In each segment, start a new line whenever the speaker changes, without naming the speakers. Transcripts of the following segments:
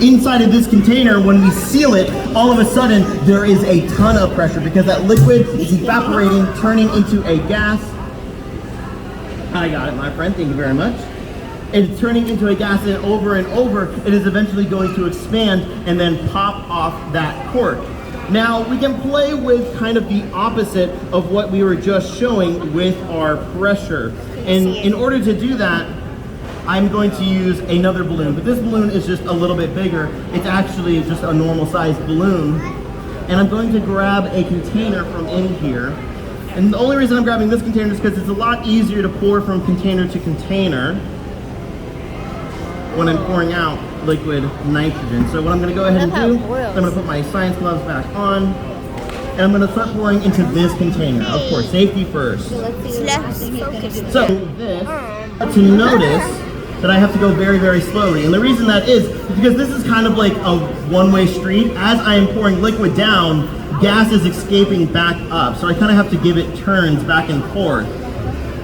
inside of this container, when we seal it, all of a sudden there is a ton of pressure because that liquid is evaporating, turning into a gas. I got it, my friend, thank you very much. It's turning into a gas, and over, it is eventually going to expand and then pop off that cork. Now, we can play with kind of the opposite of what we were just showing with our pressure. And in order to do that, I'm going to use another balloon, but this balloon is just a little bit bigger. It's actually just a normal sized balloon. And I'm going to grab a container from in here. And the only reason I'm grabbing this container is because it's a lot easier to pour from container to container when I'm pouring out liquid nitrogen. So what I'm going to go ahead and do is I'm going to put my science gloves back on, and I'm going to start pouring into this container. Of course, safety first. So this, to notice that I have to go very, very slowly. And the reason that is because this is kind of like a one-way street. As I am pouring liquid down, gas is escaping back up. So I kind of have to give it turns back and forth.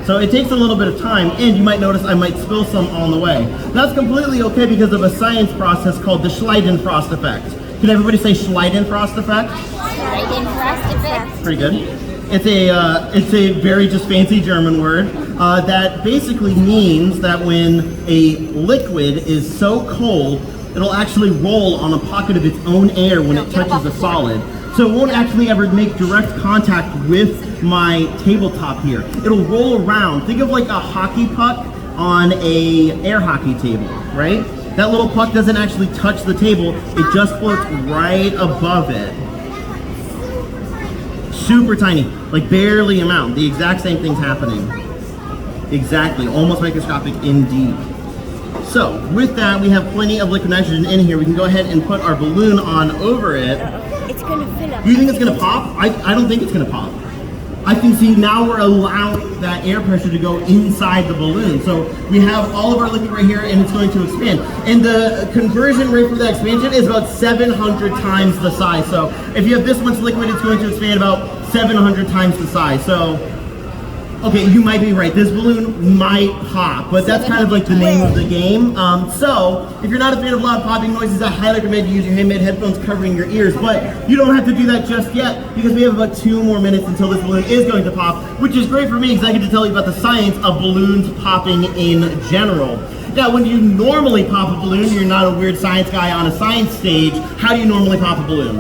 So it takes a little bit of time, and you might notice I might spill some on the way. That's completely okay because of a science process called the Schleidenfrost effect. Can everybody say Schleidenfrost effect?
Schleidenfrost effect.
Pretty good. It's a very just fancy German word that basically means that when a liquid is so cold, it'll actually roll on a pocket of its own air when it touches a solid. So it won't actually ever make direct contact with my tabletop here. It'll roll around. Think of like a hockey puck on a air hockey table, right? That little puck doesn't actually touch the table. It just floats right above it. Super tiny, like barely amount. The exact same thing's happening. Exactly, almost microscopic indeed. So with that, we have plenty of liquid nitrogen in here. We can go ahead and put our balloon on over it.
It's gonna fill up.
Do you think it's gonna pop? I don't think it's gonna pop. I can see now we're allowing that air pressure to go inside the balloon. So we have all of our liquid right here, and it's going to expand. And the conversion rate for that expansion is about 700 times the size. So if you have this much liquid, it's going to expand about 700 times the size. So, okay, you might be right. This balloon might pop, but that's kind of like the name of the game. So if you're not a fan of loud popping noises, I highly recommend you use your handmade headphones covering your ears, but you don't have to do that just yet because we have about 2 more minutes until this balloon is going to pop, which is great for me because I get to tell you about the science of balloons popping in general. Now, when you normally pop a balloon, you're not a weird science guy on a science stage, how do you normally pop a balloon?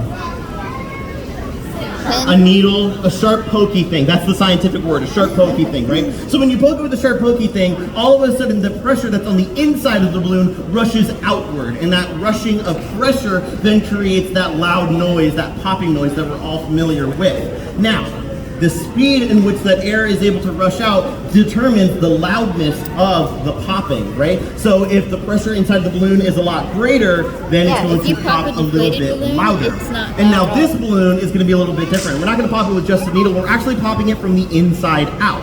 A needle, a sharp pokey thing. That's the scientific word, a sharp pokey thing, right? So when you poke it with a sharp pokey thing, all of a sudden the pressure that's on the inside of the balloon rushes outward. And that rushing of pressure then creates that loud noise, that popping noise that we're all familiar with. Now, the speed in which that air is able to rush out determines the loudness of the popping, right? So if the pressure inside the balloon is a lot greater, then it's going to pop a little bit louder. And now this balloon is going to be a little bit different. We're not going to pop it with just a needle. We're actually popping it from the inside out.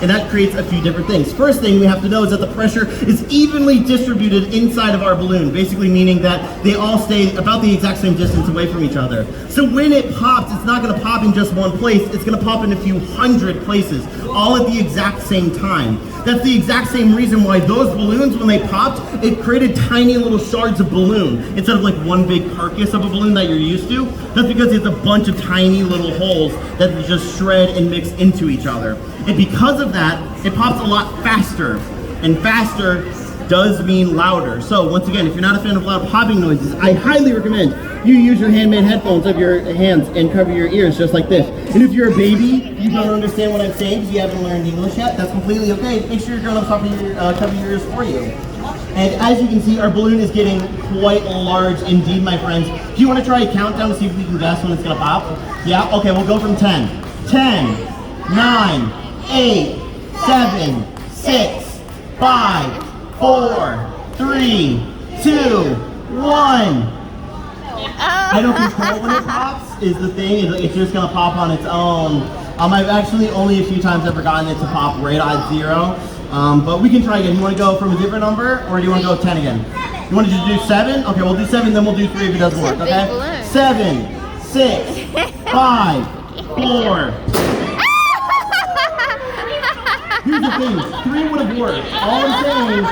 And that creates a few different things. First thing we have to know is that the pressure is evenly distributed inside of our balloon, basically meaning that they all stay about the exact same distance away from each other. So when it pops, it's not going to pop in just one place, it's going to pop in a few hundred places, all at the exact same time. That's the exact same reason why those balloons, when they popped, it created tiny little shards of balloon instead of like one big carcass of a balloon that you're used to. That's because it's a bunch of tiny little holes that just shred and mix into each other. And because of that, it pops a lot faster. And faster does mean louder. So once again, if you're not a fan of loud popping noises, I highly recommend you use your handmade headphones of your hands and cover your ears just like this. And if you're a baby, you don't understand what I'm saying because you haven't learned English yet, that's completely okay. Make sure your grown-ups cover your ears for you. And as you can see, our balloon is getting quite large indeed, my friends. Do you want to try a countdown to see if we can guess when it's going to pop? Yeah? Okay, we'll go from 10. 10, 9, 8, 7, 6, 5, 4, 3, 2, 1. I don't control when it pops is the thing. It's just going to pop on its own. I've actually only a few times ever gotten it to pop right at 0. But we can try again. You want to go from a different number or do you want to go 10 again? You want to just do 7? Okay, we'll do 7, then we'll do 3 if it doesn't work, okay? 7, 6, 5, 4. Here's the thing, 3 would have worked. All I'm saying